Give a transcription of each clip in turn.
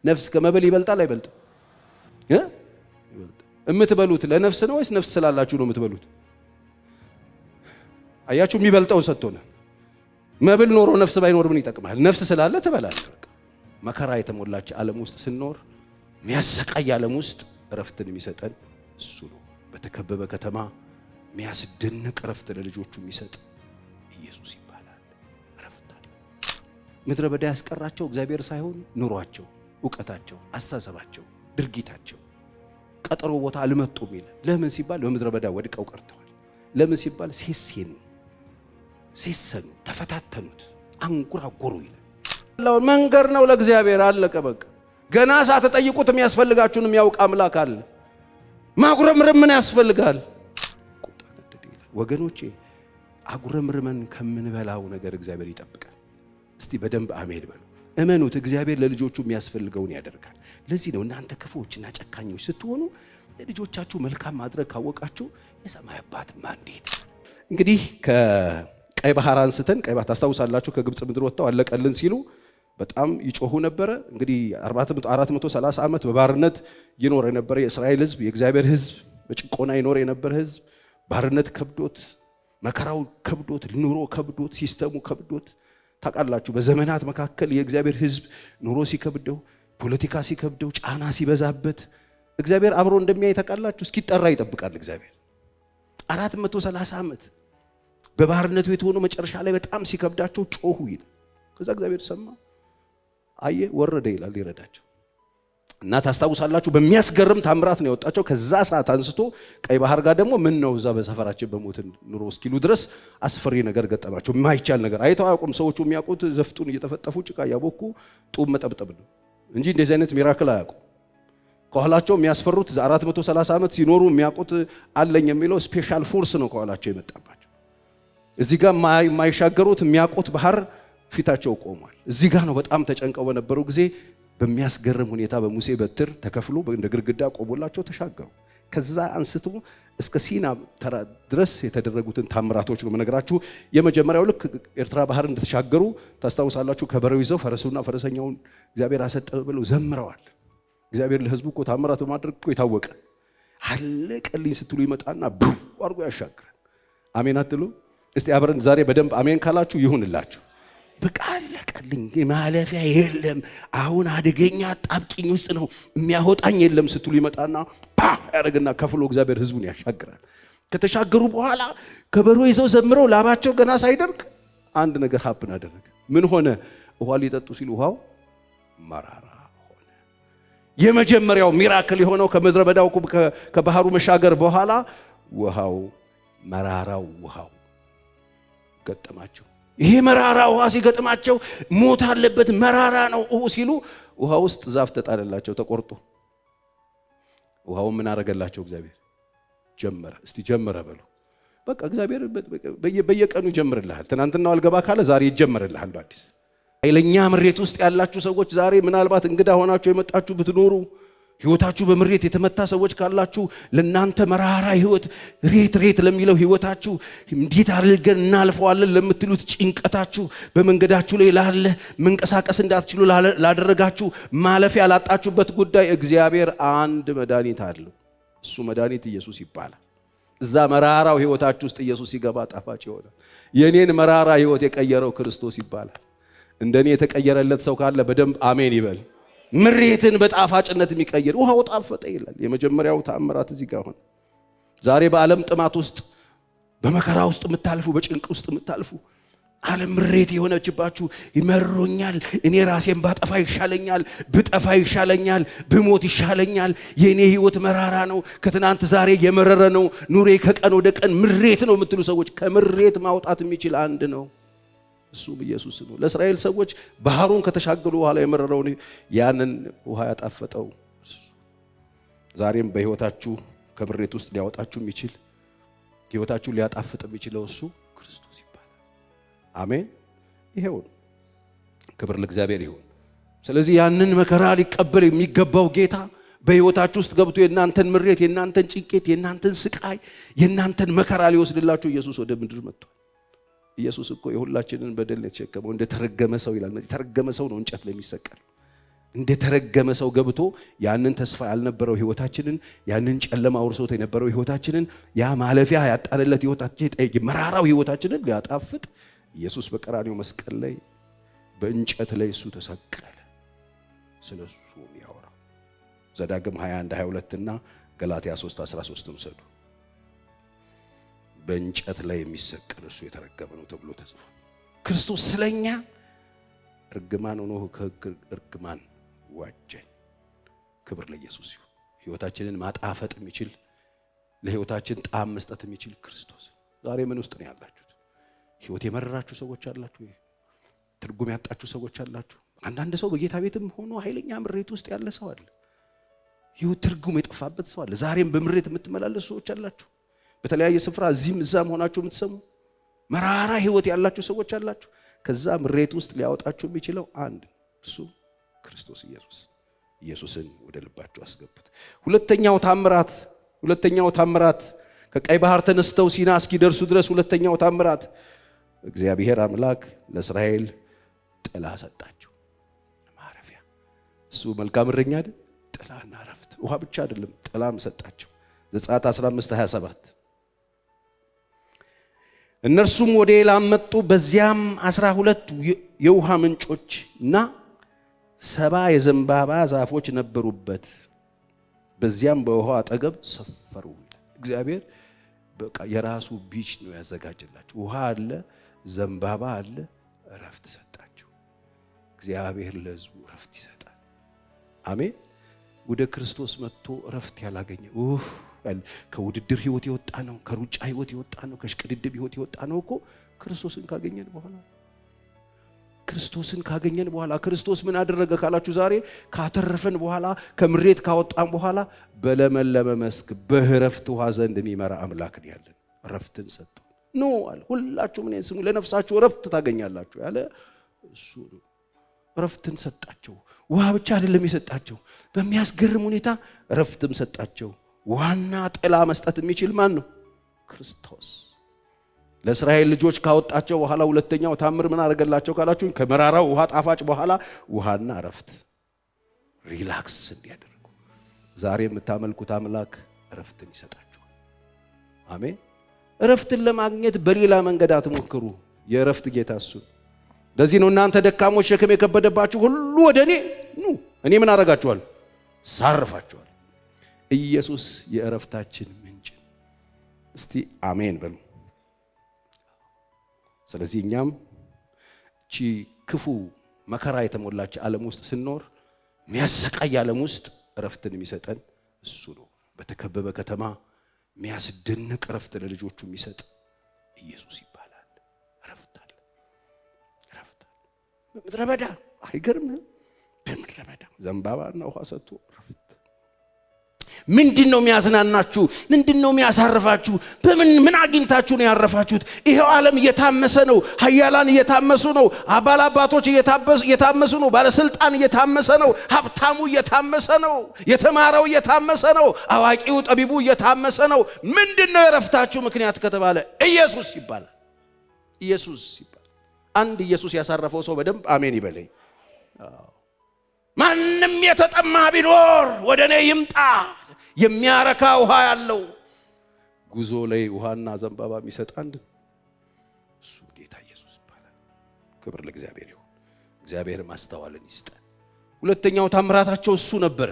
ነፍስ ከመብል ይበልጣል አይበልጥም? እምትበሉት ለነፍስ ነው ወይስ ነፍስ ስላላችሁ ነው የምትበሉት? አያችሁ የሚበልጠውን ሰጥቶናል። መብል ኖሮ ነፍስ ባይኖር ምን ይጠቅማል? ነፍስ ስላለ ትበላለህ። መከራ የተሞላች ዓለም ውስጥ ስንኖር የሚያሰቃይ ዓለም ውስጥ እረፍትን የሚሰጠን እሱ ነው። በተከበበ ከተማ የሚያስደንቅ እረፍት ለልጆቹ የሚሰጥ ኢየሱስ ይባላል። እረፍት አለ። ምድረ በዳ ያስቀራቸው እግዚአብሔር ሳይሆን ኑሯቸው፣ ዕውቀታቸው፣ አስተሳሰባቸው፣ ድርጊታቸው ቀጠሮ ቦታ አልመጡም ይላል። ለምን ሲባል በምድረ በዳ ወድቀው ቀርተዋል። ለምን ሲባል ሴሰኑ፣ ተፈታተኑት፣ አንጎራጎሩ ይላል። መንገር ነው ለእግዚአብሔር። አለቀ በቃ። ገና ሳትጠይቁት የሚያስፈልጋችሁን የሚያውቅ አምላክ አለ። ማጉረምረም ምን ያስፈልጋል? ወገኖቼ አጉረምርመን ከምንበላው ነገር እግዚአብሔር ይጠብቃል። እስቲ በደንብ አሜን በሉ። እመኑት፣ እግዚአብሔር ለልጆቹ የሚያስፈልገውን ያደርጋል። ለዚህ ነው እናንተ ክፉዎችና ጨካኞች ስትሆኑ ለልጆቻችሁ መልካም ማድረግ ካወቃችሁ የሰማይ አባትማ እንዴት። እንግዲህ ከቀይ ባህር አንስተን ቀይ ባህር ታስታውሳላችሁ፣ ከግብፅ ምድር ወጥተው አለቀልን ሲሉ በጣም ይጮሁ ነበረ። እንግዲህ 430 ዓመት በባርነት ይኖር የነበረ የእስራኤል ሕዝብ፣ የእግዚአብሔር ሕዝብ፣ በጭቆና ይኖር የነበረ ሕዝብ ባርነት ከብዶት፣ መከራው ከብዶት፣ ኑሮ ከብዶት፣ ሲስተሙ ከብዶት ታውቃላችሁ። በዘመናት መካከል የእግዚአብሔር ሕዝብ ኑሮ ሲከብደው፣ ፖለቲካ ሲከብደው፣ ጫና ሲበዛበት እግዚአብሔር አብሮ እንደሚያይ ታውቃላችሁ። እስኪጠራ ይጠብቃል እግዚአብሔር። 430 ዓመት በባርነቱ የተሆኑ መጨረሻ ላይ በጣም ሲከብዳቸው ጮሁ ይላል። ከዛ እግዚአብሔር ሰማ፣ አየ፣ ወረደ ይላል ሊረዳቸው። እና ታስታውሳላችሁ በሚያስገርም ታምራት ነው ያወጣቸው። ከዛ ሰዓት አንስቶ ቀይ ባህር ጋር ደግሞ ምን ነው እዛ በሰፈራችን በሞትን ኑሮ እስኪሉ ድረስ አስፈሪ ነገር ገጠማቸው። የማይቻል ነገር አይተው አያውቁም። ሰዎቹ የሚያውቁት ዘፍጡን እየተፈጠፉ ጭቃ እያቦኩ ጡብ መጠብጠብ ነው እንጂ እንደዚህ አይነት ሚራክል አያውቁም። ከኋላቸው የሚያስፈሩት 430 ዓመት ሲኖሩ የሚያውቁት አለኝ የሚለው ስፔሻል ፎርስ ነው ከኋላቸው የመጣባቸው። እዚህ ጋር የማይሻገሩት የሚያውቁት ባህር ፊታቸው ቆሟል። እዚህ ጋር ነው በጣም ተጨንቀው በነበረው ጊዜ በሚያስገርም ሁኔታ በሙሴ በትር ተከፍሎ እንደ ግድግዳ ቆሞላቸው ተሻገሩ። ከዛ አንስቶ እስከ ሲና ተራ ድረስ የተደረጉትን ታምራቶች ነው መነግራችሁ። የመጀመሪያው ልክ ኤርትራ ባህር እንደተሻገሩ ታስታውሳላችሁ። ከበሬው ይዘው ፈረሱና ፈረሰኛውን እግዚአብሔር አሰጠ ብለው ዘምረዋል። እግዚአብሔር ለሕዝቡ እኮ ታምራት በማድረግ እኮ የታወቀ አለቀልኝ ስትሉ ይመጣና ብሩ አድርጎ ያሻግራል። አሜን አትሉ? እስቲ አብረን ዛሬ በደንብ አሜን ካላችሁ ይሁንላችሁ። በቃ አለቀልኝ፣ ማለፊያ የለም፣ አሁን አደገኛ ጣብቂኝ ውስጥ ነው፣ የሚያወጣኝ የለም ስትሉ ይመጣና ፓ ያደርግና ከፍሎ እግዚአብሔር ሕዝቡን ያሻግራል። ከተሻገሩ በኋላ ከበሮ ይዘው ዘምረው ላባቸው ገና ሳይደርቅ አንድ ነገር ሀፕን አደረገ። ምን ሆነ? ውሃ ሊጠጡ ሲሉ ውሃው መራራ ሆነ። የመጀመሪያው ሚራክል የሆነው ከምድረ በዳው ከባህሩ መሻገር በኋላ ውሃው መራራው ውሃው ገጠማቸው። ይሄ መራራ ውሃ ሲገጥማቸው ሞት አለበት መራራ ነው ሲሉ ውሃ ውስጥ ዛፍ ተጣለላቸው ተቆርጦ። ውሃው ምን አረገላቸው? እግዚአብሔር ጀመረ። እስቲ ጀመረ በሉ። በቃ እግዚአብሔር በየቀኑ ይጀምርልሃል። ትናንትናው አልገባ ካለ ዛሬ ይጀምርልሃል በአዲስ። ኃይለኛ ምሬት ውስጥ ያላችሁ ሰዎች ዛሬ ምናልባት እንግዳ ሆናችሁ የመጣችሁ ብትኖሩ፣ ህይወታችሁ በምሬት የተመታ ሰዎች ካላችሁ ለናንተ መራራ ህይወት ሬት ለሚለው ህይወታችሁ እንዴት አድርገን እናልፈዋለን ለምትሉት ጭንቀታችሁ፣ በመንገዳችሁ ላይ ላለ መንቀሳቀስ እንዳትችሉ ላደረጋችሁ ማለፊያ ያላጣችሁበት ጉዳይ እግዚአብሔር አንድ መድኃኒት አለው። እሱ መድኃኒት ኢየሱስ ይባላል። እዛ መራራው ህይወታችሁ ውስጥ ኢየሱስ ሲገባ ጣፋጭ ይሆናል። የኔን መራራ ህይወት የቀየረው ክርስቶስ ይባላል። እንደኔ የተቀየረለት ሰው ካለ በደንብ አሜን ይበል። ምሬትን በጣፋጭነት የሚቀይር ውሃው ጣፈጠ ይላል። የመጀመሪያው ተአምራት እዚህ ጋር ሆነ። ዛሬ በዓለም ጥማት ውስጥ በመከራ ውስጥ የምታልፉ፣ በጭንቅ ውስጥ የምታልፉ፣ ዓለም ምሬት የሆነችባችሁ ይመሮኛል፣ እኔ ራሴን ባጠፋ ይሻለኛል፣ ብጠፋ ይሻለኛል፣ ብሞት ይሻለኛል፣ የኔ ህይወት መራራ ነው፣ ከትናንት ዛሬ የመረረ ነው፣ ኑሬ ከቀን ወደ ቀን ምሬት ነው የምትሉ ሰዎች ከምሬት ማውጣት የሚችል አንድ ነው፣ እሱም ኢየሱስ ነው። ለእስራኤል ሰዎች ባህሩን ከተሻገሩ በኋላ የመረረውን ያንን ውሃ ያጣፈጠው እሱ ዛሬም በህይወታችሁ ከምሬት ውስጥ ሊያወጣችሁ የሚችል ህይወታችሁ ሊያጣፍጥ የሚችለው እሱ ክርስቶስ ይባላል። አሜን። ይሄው ክብር ለእግዚአብሔር ይሁን። ስለዚህ ያንን መከራ ሊቀበል የሚገባው ጌታ በህይወታችሁ ውስጥ ገብቶ የእናንተን ምሬት፣ የእናንተን ጭንቄት፣ የእናንተን ስቃይ፣ የእናንተን መከራ ሊወስድላችሁ ኢየሱስ ወደ ምድር መጥቷል። ኢየሱስ እኮ የሁላችንን በደል የተሸከመው እንደተረገመ ሰው ይላል። የተረገመ ሰው ነው እንጨት ላይ የሚሰቀል። እንደተረገመ ሰው ገብቶ ያንን ተስፋ ያልነበረው ህይወታችንን ያንን ጨለማ ወርሶት የነበረው ህይወታችንን ያ ማለፊያ ያጣለለት ህይወታችን መራራው ህይወታችንን ሊያጣፍጥ ኢየሱስ በቀራንዮ መስቀል ላይ በእንጨት ላይ እሱ ተሰቀለ። ስለሱ ያወራው ዘዳግም 21 22 እና ገላትያ 3:13 ወሰዱ። በእንጨት ላይ የሚሰቀል እሱ የተረገመ ነው ተብሎ ተጽፏል። ክርስቶስ ስለኛ እርግማን ሆኖ ከሕግ እርግማን ዋጀን። ክብር ለኢየሱስ ይሁን። ህይወታችንን ማጣፈጥ የሚችል ለህይወታችን ጣዕም መስጠት የሚችል ክርስቶስ። ዛሬ ምን ውስጥ ነው ያላችሁት? ህይወት የመረራችሁ ሰዎች አላችሁ። ትርጉም ያጣችሁ ሰዎች አላችሁ። አንዳንድ ሰው በጌታ ቤትም ሆኖ ኃይለኛ ምሬት ውስጥ ያለ ሰው አለ። ህይወት ትርጉም የጠፋበት ሰው አለ። ዛሬም በምሬት የምትመላለሱ ሰዎች አላችሁ። በተለያየ ስፍራ እዚህም እዛም ሆናችሁ የምትሰሙ መራራ ህይወት ያላችሁ ሰዎች አላችሁ። ከዛ ምሬት ውስጥ ሊያወጣችሁ የሚችለው አንድ እሱ ክርስቶስ ኢየሱስ። ኢየሱስን ወደ ልባችሁ አስገቡት። ሁለተኛው ታምራት ከቀይ ባህር ተነስተው ሲና እስኪደርሱ ድረስ ሁለተኛው ታምራት እግዚአብሔር አምላክ ለእስራኤል ጥላ ሰጣቸው፣ ማረፊያ። እሱ መልካም እረኛ አይደል? ጥላና ረፍት። ውሃ ብቻ አይደለም፣ ጥላም ሰጣቸው። ዘጸአት 15:27 እነርሱም ወደ ኤላም መጡ። በዚያም 12 የውሃ ምንጮች እና 70 የዘንባባ ዛፎች ነበሩበት። በዚያም በውሃው አጠገብ ሰፈሩ። እግዚአብሔር በቃ የራሱ ቢች ነው ያዘጋጀላቸው። ውሃ አለ፣ ዘንባባ አለ፣ ረፍት ሰጣቸው። እግዚአብሔር ለሕዝቡ ረፍት ይሰጣል። አሜን። ወደ ክርስቶስ መጥቶ ረፍት ያላገኘ ከውድድር ህይወት የወጣ ነው፣ ከሩጫ ህይወት የወጣ ነው፣ ከሽቅድድም ህይወት የወጣ ነው እኮ ክርስቶስን ካገኘን በኋላ። ክርስቶስ ምን አደረገ ካላችሁ ዛሬ ካተረፈን በኋላ ከምሬት ካወጣን በኋላ በለመለመ መስክ በእረፍት ውሃ ዘንድ የሚመራ አምላክ ነው ያለን። ረፍትን ሰጥቶ ነው አለ። ሁላችሁ ምን ስሙ ለነፍሳችሁ ረፍት ታገኛላችሁ ያለ እሱ ነው። ረፍትን ሰጣቸው። ውሃ ብቻ አይደለም የሰጣቸው፣ በሚያስገርም ሁኔታ ረፍትም ሰጣቸው። ዋና ጥላ መስጠት የሚችል ማን ነው? ክርስቶስ። ለእስራኤል ልጆች ካወጣቸው በኋላ ሁለተኛው ታምር ምን አደረገላቸው ካላችሁ ከመራራው ውሃ ጣፋጭ በኋላ ውሃና ረፍት ሪላክስ እንዲያደርጉ። ዛሬ የምታመልኩት አምላክ ረፍትን ይሰጣችኋል። አሜን። ረፍትን ለማግኘት በሌላ መንገድ አትሞክሩ። የረፍት ጌታ እሱ። ለዚህ ነው እናንተ ደካሞች ሸክም የከበደባችሁ ሁሉ ወደ እኔ ኑ፣ እኔ ምን አደርጋችኋለሁ? ሳርፋችኋል። ኢየሱስ የእረፍታችን ምንጭ። እስቲ አሜን በሉ። ስለዚህ እኛም እቺ ክፉ መከራ የተሞላች ዓለም ውስጥ ስንኖር የሚያሰቃይ ዓለም ውስጥ እረፍትን የሚሰጠን እሱ ነው። በተከበበ ከተማ የሚያስደንቅ እረፍት ለልጆቹ የሚሰጥ ኢየሱስ ይባላል። እረፍት አለ። በምድረ በዳ አይገርምህም? በምድረ በዳ ዘንባባና ውሃ ሰጥቶ እረፍት። ምንድነው የሚያዝናናችሁ? ምንድነው የሚያሳርፋችሁ? ምን አግኝታችሁ ነው ያረፋችሁት? ይሄው ዓለም እየታመሰ ነው። ኃያላን እየታመሱ ነው። አባላባቶች እየታመሱ ነው። ባለስልጣን እየታመሰ ነው። ሀብታሙ እየታመሰ ነው። የተማረው እየታመሰ ነው። አዋቂው ጠቢቡ እየታመሰ ነው። ምንድነው የረፍታችሁ ምክንያት ከተባለ ኢየሱስ ይባላል። ኢየሱስ ይባላል። አንድ ኢየሱስ ያሳረፈው ሰው በደንብ አሜን ይበለኝ። ማንም የተጠማ ቢኖር ወደ እኔ ይምጣ። የሚያረካ ውሃ ያለው ጉዞ ላይ ውሃና ዘንባባ የሚሰጥ አንድ እሱ ጌታ ኢየሱስ ይባላል። ክብር ለእግዚአብሔር ይሁን። እግዚአብሔር ማስተዋልን ይስጠን። ሁለተኛው ታምራታቸው እሱ ነበረ።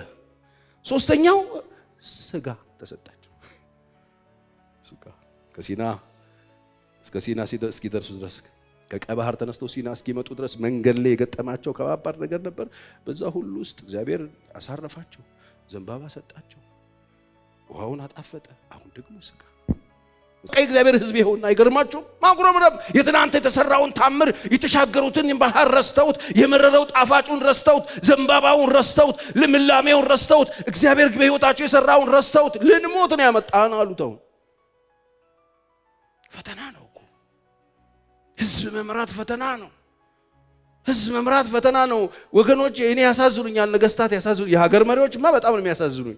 ሶስተኛው ስጋ ተሰጣቸው። ስጋ ከሲና እስከ ሲና እስኪደርሱ ድረስ ከቀይ ባህር ተነስተው ሲና እስኪመጡ ድረስ መንገድ ላይ የገጠማቸው ከባባድ ነገር ነበር። በዛ ሁሉ ውስጥ እግዚአብሔር አሳረፋቸው። ዘንባባ ሰጣቸው። ውሃውን አጣፈጠ። አሁን ደግሞ ስጋ። እግዚአብሔር ሕዝብ ይሁን። አይገርማችሁም? ማጉረምረም የትናንት የተሰራውን ታምር የተሻገሩትን ባህር ረስተውት፣ የመረረው ጣፋጩን ረስተውት፣ ዘንባባውን ረስተውት፣ ልምላሜውን ረስተውት፣ እግዚአብሔር በሕይወታቸው የሰራውን ረስተውት ልንሞት ነው ያመጣን አሉት። ፈተና ነው እኮ ሕዝብ መምራት ፈተና ነው። ሕዝብ መምራት ፈተና ነው ወገኖች። እኔ ያሳዝኑኛል፣ ነገስታት ያሳዝኑ፣ የሀገር መሪዎችማ በጣም ነው የሚያሳዝኑኝ።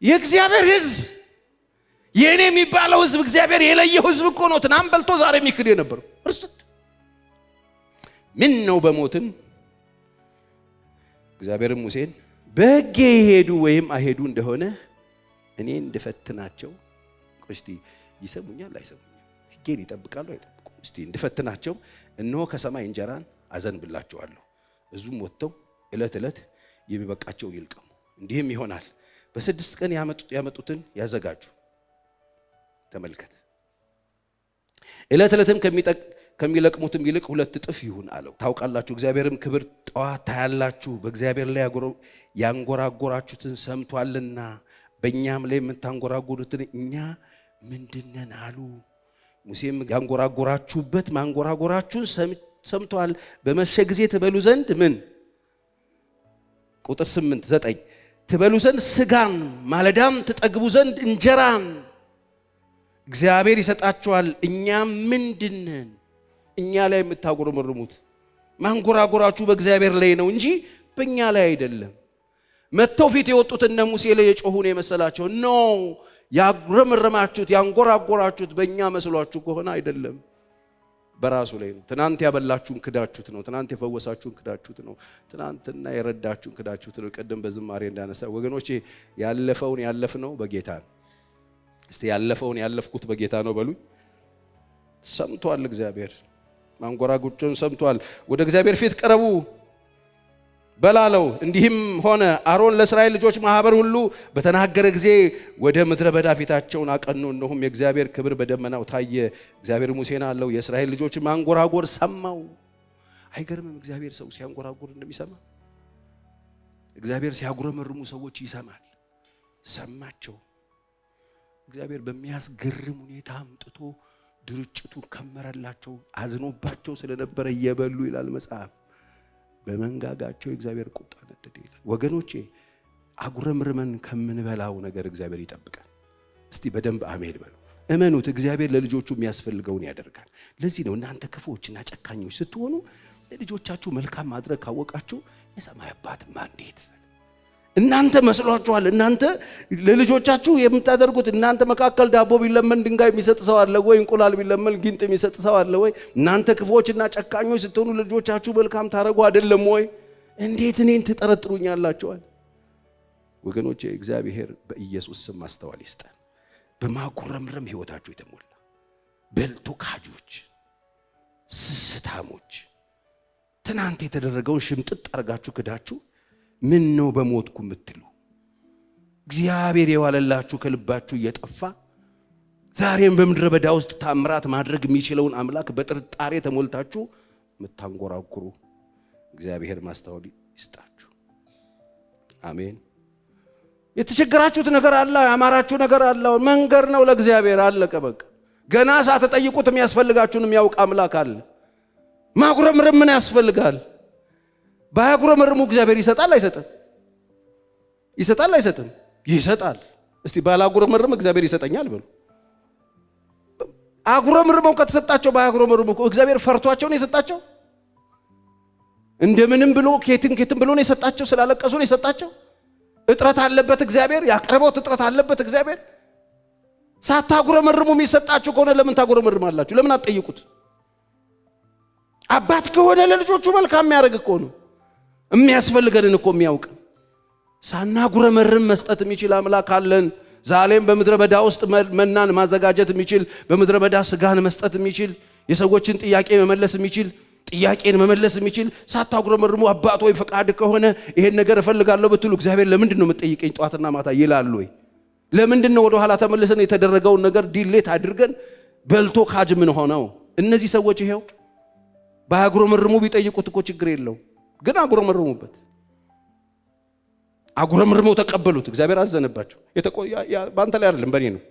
የእግዚአብሔር ሕዝብ የኔ የሚባለው ሕዝብ እግዚአብሔር የለየው ሕዝብ እኮ ነው። ትናንት በልቶ ዛሬ የሚክድ የነበረው እርሱት ምን ነው በሞትን እግዚአብሔርም ሙሴን በሕጌ ይሄዱ ወይም አይሄዱ እንደሆነ እኔ እንድፈትናቸው እስቲ ይሰሙኛል አይሰሙኝም? ሕጌን ይጠብቃሉ አይጠብቁ? እስቲ እንድፈትናቸው እነሆ ከሰማይ እንጀራን አዘንብላቸዋለሁ፣ ሕዝቡም ወጥተው ዕለት ዕለት የሚበቃቸውን ይልቀሙ። እንዲህም ይሆናል በ6 ቀን ያመጡትን ያዘጋጁ። ተመልከት፣ ዕለት ዕለትም ከሚለቅሙትም ይልቅ 2 እጥፍ ይሁን አለው። ታውቃላችሁ እግዚአብሔርም ክብር ጠዋት ታያላችሁ፣ በእግዚአብሔር ላይ ያንጎራጎራችሁትን ሰምቷልና በእኛም ላይ የምታንጎራጎሩትን እኛ ምንድነን አሉ። ሙሴም ያንጎራጎራችሁበት ማንጎራጎራችሁን ሰምቷል። በመሸ ጊዜ ትበሉ ዘንድ ምን ቁጥር 8 9 ትበሉ ዘንድ ስጋን ማለዳም ትጠግቡ ዘንድ እንጀራን እግዚአብሔር ይሰጣችኋል። እኛ ምንድነን? እኛ ላይ የምታጎረመርሙት ማንጎራጎራችሁ በእግዚአብሔር ላይ ነው እንጂ በእኛ ላይ አይደለም። መተው ፊት የወጡት እነ ሙሴ ላይ የጮሁን የመሰላቸው ኖ ያጉረመረማችሁት ያንጎራጎራችሁት በእኛ መስሏችሁ ከሆነ አይደለም፣ በራሱ ላይ ነው። ትናንት ያበላችሁን ክዳችሁት ነው። ትናንት የፈወሳችሁን ክዳችሁት ነው። ትናንትና የረዳችሁን ክዳችሁት ነው። ቀደም በዝማሬ እንዳነሳ ወገኖቼ ያለፈውን ያለፍነው በጌታ ነው። እስቲ ያለፈውን ያለፍኩት በጌታ ነው በሉኝ። ሰምቷል እግዚአብሔር ማንጎራጉጮን ሰምቷል። ወደ እግዚአብሔር ፊት ቀረቡ በላለው። እንዲህም ሆነ አሮን ለእስራኤል ልጆች ማህበር ሁሉ በተናገረ ጊዜ ወደ ምድረ በዳ ፊታቸውን አቀኑ። እነሆም የእግዚአብሔር ክብር በደመናው ታየ። እግዚአብሔር ሙሴን አለው የእስራኤል ልጆች ማንጎራጎር ሰማው። አይገርምም? እግዚአብሔር ሰው ሲያንጎራጎር እንደሚሰማ እግዚአብሔር ሲያጉረመርሙ ሰዎች ይሰማል። ሰማቸው። እግዚአብሔር በሚያስገርም ሁኔታ አምጥቶ ድርጭቱን ከመረላቸው። አዝኖባቸው ስለነበረ እየበሉ ይላል መጽሐፍ በመንጋጋቸው እግዚአብሔር ቁጣ ነደደ ይላል። ወገኖቼ አጉረምርመን ከምንበላው ነገር እግዚአብሔር ይጠብቃል። እስቲ በደንብ አሜን በሉ። እመኑት፣ እግዚአብሔር ለልጆቹ የሚያስፈልገውን ያደርጋል። ለዚህ ነው እናንተ ክፉዎችና ጨካኞች ስትሆኑ ለልጆቻችሁ መልካም ማድረግ ካወቃችሁ የሰማይ አባትማ እንዴት እናንተ መስሏችኋል። እናንተ ለልጆቻችሁ የምታደርጉት እናንተ መካከል ዳቦ ቢለመን ድንጋይ የሚሰጥ ሰው አለ ወይ? እንቁላል ቢለመን ጊንጥ የሚሰጥ ሰው አለ ወይ? እናንተ ክፉዎችና ጨካኞች ስትሆኑ ለልጆቻችሁ መልካም ታረጉ አይደለም ወይ? እንዴት እኔን ትጠረጥሩኛላችኋል? ወገኖቼ እግዚአብሔር በኢየሱስ ስም ማስተዋል ይስጠን። በማጉረምረም ህይወታችሁ የተሞላ በልቶ ካጆች፣ ስስታሞች ትናንት የተደረገውን ሽምጥጥ አርጋችሁ ክዳችሁ ምን ነው በሞትኩ የምትሉ እግዚአብሔር የዋለላችሁ ከልባችሁ እየጠፋ ዛሬም በምድረ በዳ ውስጥ ታምራት ማድረግ የሚችለውን አምላክ በጥርጣሬ ተሞልታችሁ የምታንጎራጉሩ እግዚአብሔር ማስተዋል ይስጣችሁ። አሜን። የተቸገራችሁት ነገር አለ፣ ያማራችሁ ነገር አለ፣ መንገር ነው ለእግዚአብሔር። አለቀ በቃ። ገና ሳትጠይቁት የሚያስፈልጋችሁን የሚያውቅ አምላክ አለ። ማጉረምረም ምን ያስፈልጋል? ባያጉረመርሙ እግዚአብሔር ይሰጣል አይሰጥም? ይሰጣል አይሰጥም? ይሰጣል። እስቲ ባላጉረመርም እግዚአብሔር ይሰጠኛል በሉ። አጉረምርመው ከተሰጣቸው ባያጉረመርሙ እግዚአብሔር ፈርቷቸው ነው የሰጣቸው? እንደምንም ብሎ ኬትን ብሎ ነው የሰጣቸው? ስላለቀሱ ነው የሰጣቸው? እጥረት አለበት እግዚአብሔር? ያቀረበው እጥረት አለበት እግዚአብሔር? ሳታጉረመርሙ የሚሰጣችሁ ከሆነ ለምን ታጉረመርማላችሁ? ለምን አትጠይቁት? አባት ከሆነ ለልጆቹ መልካም የሚያደርግ እኮ ነው። የሚያስፈልገንን እኮ የሚያውቅ ሳናጉረመርም መስጠት የሚችል አምላክ አለን። ዛሬም በምድረ በዳ ውስጥ መናን ማዘጋጀት የሚችል፣ በምድረ በዳ ስጋን መስጠት የሚችል፣ የሰዎችን ጥያቄ መመለስ የሚችል፣ ጥያቄን መመለስ የሚችል ሳታጉረመርሙ አባት ወይ ፈቃድ ከሆነ ይሄን ነገር እፈልጋለሁ ብትሉ እግዚአብሔር ለምንድን ነው የምትጠይቀኝ ጧትና ማታ ይላል ወይ? ለምንድን ነው ወደ ኋላ ተመልሰን የተደረገውን ነገር ዲሌት አድርገን በልቶ ካጅ ምን ሆነው? እነዚህ ሰዎች ይሄው ባያጉረመርሙ ቢጠይቁት እኮ ችግር የለው፣ ግን አጉረመርሙበት። አጉረመርመው ተቀበሉት። እግዚአብሔር አዘነባቸው። ባንተ ላይ አይደለም በእኔ ነው።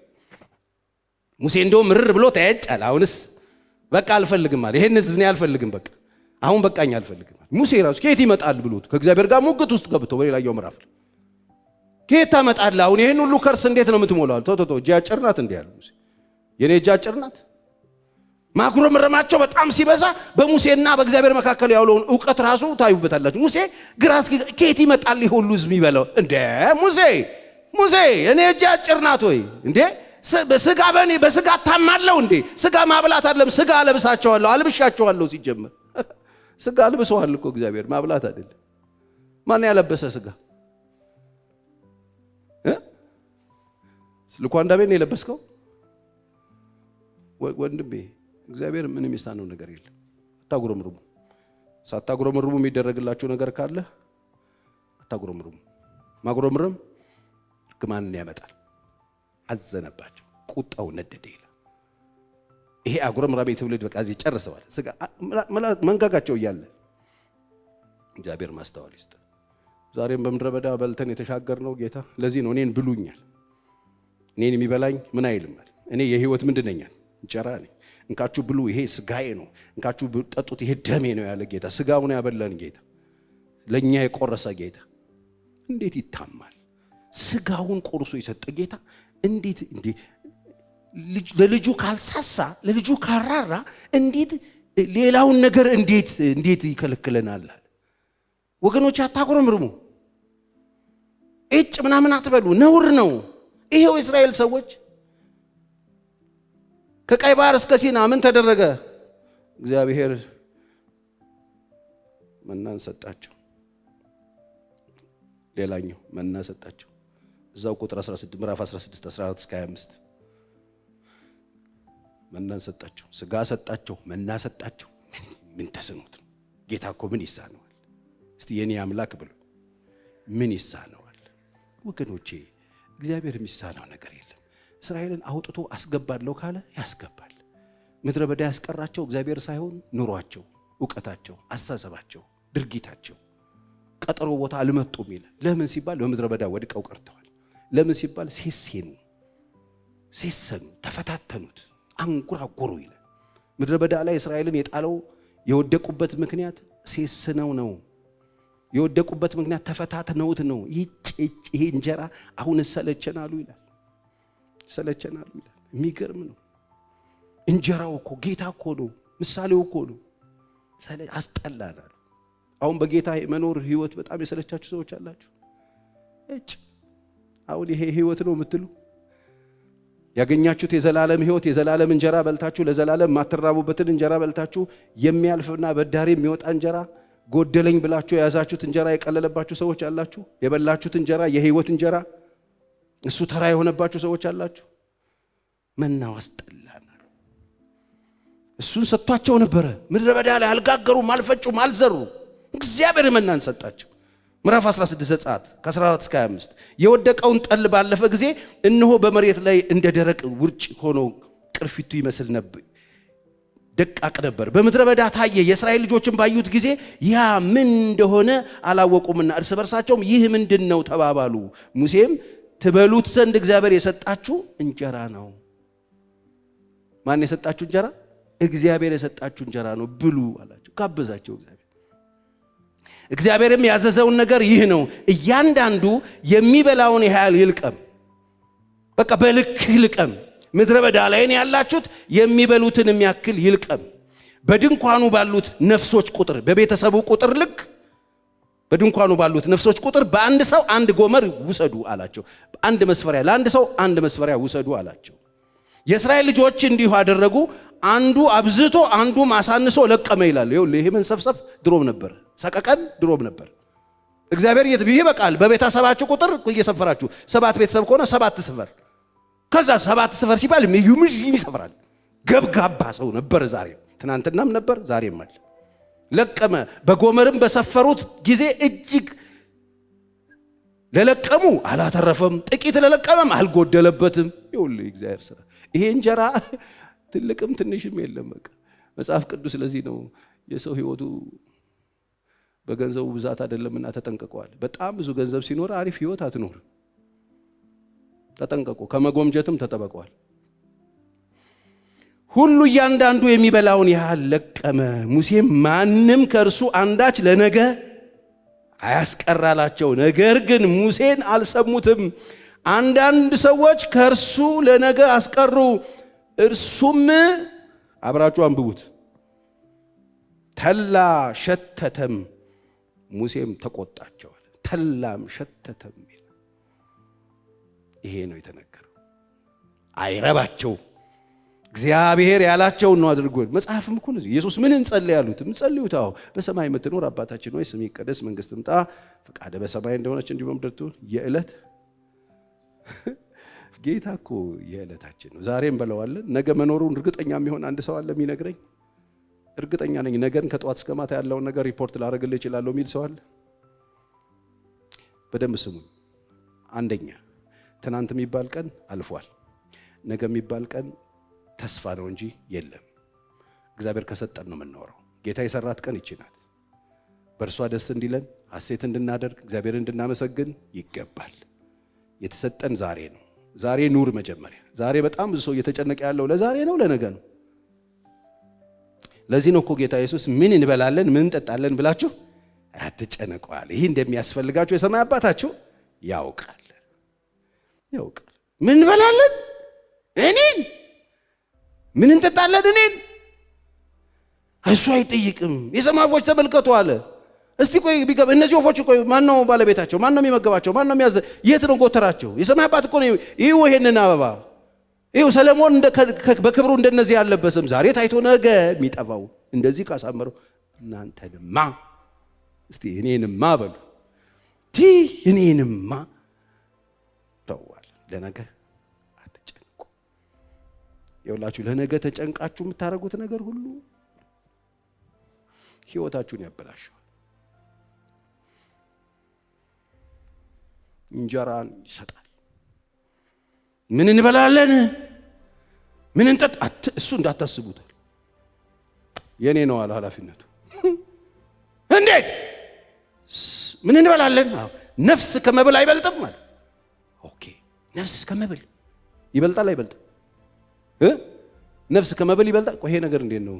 ሙሴ እንደውም ምርር ብሎ ተያጫል። አሁንስ በቃ አልፈልግም አለ። ይሄን ህዝብ እኔ አልፈልግም፣ በቃ አሁን በቃኝ አልፈልግም አለ። ሙሴ ራሱ ከየት ይመጣል ብሎት ከእግዚአብሔር ጋር ሙግት ውስጥ ገብቶ በሌላኛው ምዕራፍ ከየት ታመጣለህ? አሁን ይሄን ሁሉ ከርስ እንዴት ነው የምትሞላው? ቶቶቶ እጅ አጭር ናት እንዴ ያለ ሙሴ። የኔ እጅ አጭር ናት። ማጉረምረማቸው በጣም ሲበዛ በሙሴና በእግዚአብሔር መካከል ያለውን ዕውቀት ራሱ ታዩበታላችሁ። ሙሴ ግራ እስኪ ከየት ይመጣል ይሄ ሁሉ ህዝብ ይበለው እንዴ? ሙሴ እኔ እጅ አጭር ናት ወይ እንዴ? በስጋ ታማለው እንዴ? ስጋ ማብላት አይደለም፣ ስጋ አለብሳቸዋለሁ፣ አልብሻቸዋለሁ። ሲጀመር ስጋ አልብሰዋል እኮ እግዚአብሔር፣ ማብላት አይደለም። ማን ያለበሰ ስጋ? ልኳንዳ ቤት ነው የለበስከው? ወንድሜ እግዚአብሔር ምንም የሚሳነው ነገር የለም። አታጉረምርሙ። ሳታጉረምርሙ የሚደረግላችሁ ነገር ካለ አታጉረምርሙ። ማጉረምረም እርግማንን ያመጣል። አዘነባቸው፣ ቁጣው ነደደ ይላል። ይሄ አጉረምራሚ ትውልድ በቃ እዚህ ጨርሰዋል። ስጋ መንጋጋቸው እያለ እግዚአብሔር ማስተዋል ይስጥ። ዛሬም በምድረ በዳ በልተን የተሻገርነው ጌታ ለዚህ ነው እኔን ብሉኛል። እኔን የሚበላኝ ምን አይልም ማለት እኔ የህይወት ምንድነኛል? እንጀራ ነኝ። እንካችሁ ብሉ፣ ይሄ ስጋዬ ነው። እንካችሁ ጠጡት፣ ይሄ ደሜ ነው ያለ ጌታ። ስጋውን ያበላን ጌታ፣ ለኛ የቆረሰ ጌታ እንዴት ይታማል? ስጋውን ቆርሶ የሰጠ ጌታ እንዴት ለልጁ ካልሳሳ ለልጁ ካራራ እንዴት ሌላውን ነገር እንዴት ይከለክለናል? ወገኖች አታጉረምርሙ፣ እጭ ምናምን አትበሉ፣ ነውር ነው። ይሄው እስራኤል ሰዎች ከቀይ ባህር እስከ ሲና ምን ተደረገ? እግዚአብሔር መናን ሰጣቸው። ሌላኛው መና ሰጣቸው። እዛው ቁጥር 16 ምዕራፍ 16 14 እስከ 25 መናን ሰጣቸው። ስጋ ሰጣቸው፣ መና ሰጣቸው። ምን ተስኖት ነው? ጌታ እኮ ምን ይሳነዋል? እስቲ የኔ አምላክ ብሎ ምን ይሳነዋል? ወገኖቼ እግዚአብሔር የሚሳነው ነገር የለም። እስራኤልን አውጥቶ አስገባለሁ ካለ ያስገባል። ምድረ በዳ ያስቀራቸው እግዚአብሔር ሳይሆን ኑሯቸው፣ ዕውቀታቸው፣ አስተሳሰባቸው፣ ድርጊታቸው ቀጠሮ ቦታ አልመጡም ይላል። ለምን ሲባል በምድረ በዳ ወድቀው ቀርተዋል። ለምን ሲባል ሴሰኑ፣ ተፈታተኑት፣ አንጎራጎሩ ይላል። ምድረ በዳ ላይ እስራኤልን የጣለው የወደቁበት ምክንያት ሴስነው ነው። የወደቁበት ምክንያት ተፈታትነውት ነው። ይሄ እንጀራ አሁን ሰለቸናሉ ይላል። የሚገርም ነው። እንጀራው እኮ ጌታ እኮ ነው። ምሳሌው እኮ ነው። አስጠላናል። አሁን በጌታ መኖር ህይወት በጣም የሰለቻችሁ ሰዎች አላችሁ። አሁን ይሄ ህይወት ነው የምትሉ ያገኛችሁት የዘላለም ህይወት የዘላለም እንጀራ በልታችሁ ለዘላለም ማትራቡበትን እንጀራ በልታችሁ የሚያልፍና በዳሪ የሚወጣ እንጀራ ጎደለኝ ብላችሁ የያዛችሁት እንጀራ የቀለለባችሁ ሰዎች አላችሁ። የበላችሁት እንጀራ የህይወት እንጀራ እሱ ተራ የሆነባችሁ ሰዎች አላችሁ። መናው አስጠላናል። እሱን ሰጥቷቸው ነበረ። ምድረ በዳ ላይ አልጋገሩም፣ አልፈጩም፣ አልዘሩ። እግዚአብሔር መናን ሰጣቸው። ምዕራፍ 16 ዘጸአት ከ14 እስከ 25 የወደቀውን ጠል ባለፈ ጊዜ እነሆ በመሬት ላይ እንደ ደረቅ ውርጭ ሆኖ ቅርፊቱ ይመስል ነበር፣ ደቃቅ ነበር። በምድረ በዳ ታየ። የእስራኤል ልጆችን ባዩት ጊዜ ያ ምን እንደሆነ አላወቁምና እርስ በርሳቸውም ይህ ምንድነው ተባባሉ። ሙሴም ትበሉት ዘንድ እግዚአብሔር የሰጣችሁ እንጀራ ነው። ማን የሰጣችሁ እንጀራ? እግዚአብሔር የሰጣችሁ እንጀራ ነው፣ ብሉ አላቸው። ጋበዛቸው እግዚአብሔርም ያዘዘውን ነገር ይህ ነው፣ እያንዳንዱ የሚበላውን ያህል ይልቀም። በቃ በልክ ይልቀም። ምድረ በዳ ላይ ያላችሁት የሚበሉትን የሚያክል ይልቀም። በድንኳኑ ባሉት ነፍሶች ቁጥር፣ በቤተሰቡ ቁጥር ልክ በድንኳኑ ባሉት ነፍሶች ቁጥር በአንድ ሰው አንድ ጎመር ውሰዱ አላቸው። አንድ መስፈሪያ ለአንድ ሰው አንድ መስፈሪያ ውሰዱ አላቸው። የእስራኤል ልጆች እንዲሁ አደረጉ። አንዱ አብዝቶ አንዱ ማሳንሶ ለቀመ ይላል። ይሄ መንሰፍሰፍ ድሮም ነበር፣ ሰቀቀን ድሮም ነበር። እግዚአብሔር ይበቃል። በቤተሰባችሁ ቁጥር እየሰፈራችሁ 7 ቤተሰብ ከሆነ 7 ስፈር። ከዛ 7 ስፈር ሲባል ይሰፍራል። ገብጋባ ሰው ነበር። ዛሬም ትናንትናም ነበር፣ ዛሬም አለ። ለቀመ። በጎመርም በሰፈሩት ጊዜ እጅግ ለለቀሙ አላተረፈም፣ ጥቂት ለለቀመም አልጎደለበትም። ይኸውልህ እግዚአብሔር ስራ። ይሄ እንጀራ ትልቅም ትንሽም የለም። በቃ መጽሐፍ ቅዱስ ስለዚህ ነው የሰው ህይወቱ በገንዘቡ ብዛት አይደለምና ተጠንቀቀዋል። በጣም ብዙ ገንዘብ ሲኖር አሪፍ ህይወት አትኖር። ተጠንቀቁ፣ ከመጎምጀትም ተጠበቀዋል። ሁሉ እያንዳንዱ የሚበላውን ያህል ለቀመ። ሙሴም ማንም ከእርሱ አንዳች ለነገ አያስቀራላቸው። ነገር ግን ሙሴን አልሰሙትም። አንዳንድ ሰዎች ከእርሱ ለነገ አስቀሩ። እርሱም አብራችሁ አንብቡት፣ ተላ ሸተተም፣ ሙሴም ተቆጣቸዋል። ተላም ሸተተም። ይሄ ነው የተነገረው። አይረባቸው፣ እግዚአብሔር ያላቸውን ነው አድርጎ። መጽሐፍም እኮ ነው ኢየሱስ ምን እንጸልይ ያሉት እንጸልዩት። አዎ በሰማይ የምትኖር አባታችን ሆይ ስምህ ይቀደስ፣ መንግስትህ ትምጣ፣ ፈቃድህ በሰማይ እንደሆነች እንዲሁ በምድር ትሁን። የዕለት ጌታ እኮ የዕለታችን ነው። ዛሬ እንበላዋለን። ነገ መኖሩን እርግጠኛ የሚሆን አንድ ሰው አለ የሚነግረኝ? እርግጠኛ ነኝ ነገን ከጠዋት እስከ ማታ ያለውን ነገር ሪፖርት ላደርግልህ እችላለሁ የሚል ሰው አለ? በደንብ ስሙኝ። አንደኛ ትናንት የሚባል ቀን አልፏል። ነገ የሚባል ቀን ተስፋ ነው እንጂ የለም። እግዚአብሔር ከሰጠን ነው የምንኖረው። ጌታ የሰራት ቀን ይቺ ናት። በእርሷ ደስ እንዲለን ሐሴት እንድናደርግ እግዚአብሔርን እንድናመሰግን ይገባል። የተሰጠን ዛሬ ነው። ዛሬ ኑር መጀመሪያ። ዛሬ በጣም ብዙ ሰው እየተጨነቀ ያለው ለዛሬ ነው ለነገ ነው። ለዚህ ነው እኮ ጌታ ኢየሱስ ምን እንበላለን ምን እንጠጣለን ብላችሁ አትጨነቁ አለ። ይህ እንደሚያስፈልጋችሁ የሰማይ አባታችሁ ያውቃል። ምን እንበላለን እኔን፣ ምን እንጠጣለን እኔን እሱ አይጠይቅም። የሰማይ ወፎች ተመልከቱ አለ። እስቲ ቆይ ቢገባ እነዚህ ወፎች ቆይ ማን ነው ባለቤታቸው? ማን ነው የሚመገባቸው? ማን ነው የሚያዘ? የት ነው ጎተራቸው? የሰማይ አባት እኮ ነው። ይሄንን አበባ ሰለሞን በክብሩ እንደነዚህ ያለበስም ዛሬ ታይቶ ነገ የሚጠፋው እንደዚህ ካሳመረው እናንተንማ እስቲ እኔንማ በሉ እኔንማ ተዋል። ለነገ አትጨንቁ። ይኸውላችሁ ለነገ ተጨንቃችሁ የምታደርጉት ነገር ሁሉ ህይወታችሁን ያበላሻል። እንጀራን ይሰጣል። ምን እንበላለን ምን እንጠጣ እሱ እንዳታስቡት የኔ ነው አለ ኃላፊነቱ። እንዴት ምን እንበላለን? ነፍስ ከመብል አይበልጥም ማለት ኦኬ። ነፍስ ከመብል ይበልጣል አይበልጥም? ነፍስ ከመብል ይበልጣል። ቆይ ይሄ ነገር እንዴት ነው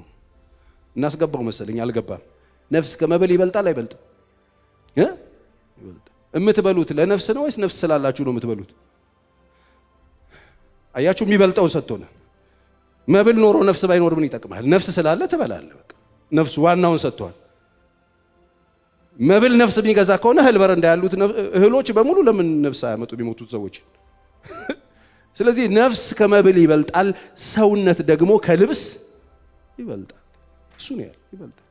እናስገባው መሰለኝ አልገባም። ነፍስ ከመብል ይበልጣል አይበልጥም? ይበልጣል። የምትበሉት ለነፍስ ነው ወይስ ነፍስ ስላላችሁ ነው የምትበሉት? አያችሁ የሚበልጠውን ሰጥቶናል። መብል ኖሮ ነፍስ ባይኖር ምን ይጠቅማል? ነፍስ ስላለ ትበላለህ። በቃ ነፍሱ ዋናውን ሰጥቷል። መብል ነፍስ የሚገዛ ከሆነ እህል በረንዳ ያሉት እህሎች በሙሉ ለምን ነፍስ አያመጡ የሚሞቱት ሰዎች? ስለዚህ ነፍስ ከመብል ይበልጣል፣ ሰውነት ደግሞ ከልብስ ይበልጣል። እሱ ነው ያለው ይበልጣል።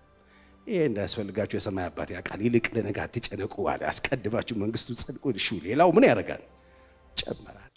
ይሄ እንዳያስፈልጋችሁ የሰማይ አባት ያውቃል። ይልቅ ለነገ አትጨነቁ አለ። አስቀድማችሁ መንግስቱ ጸድቆ ሌላው ምን ያደርጋል? ጨመራል።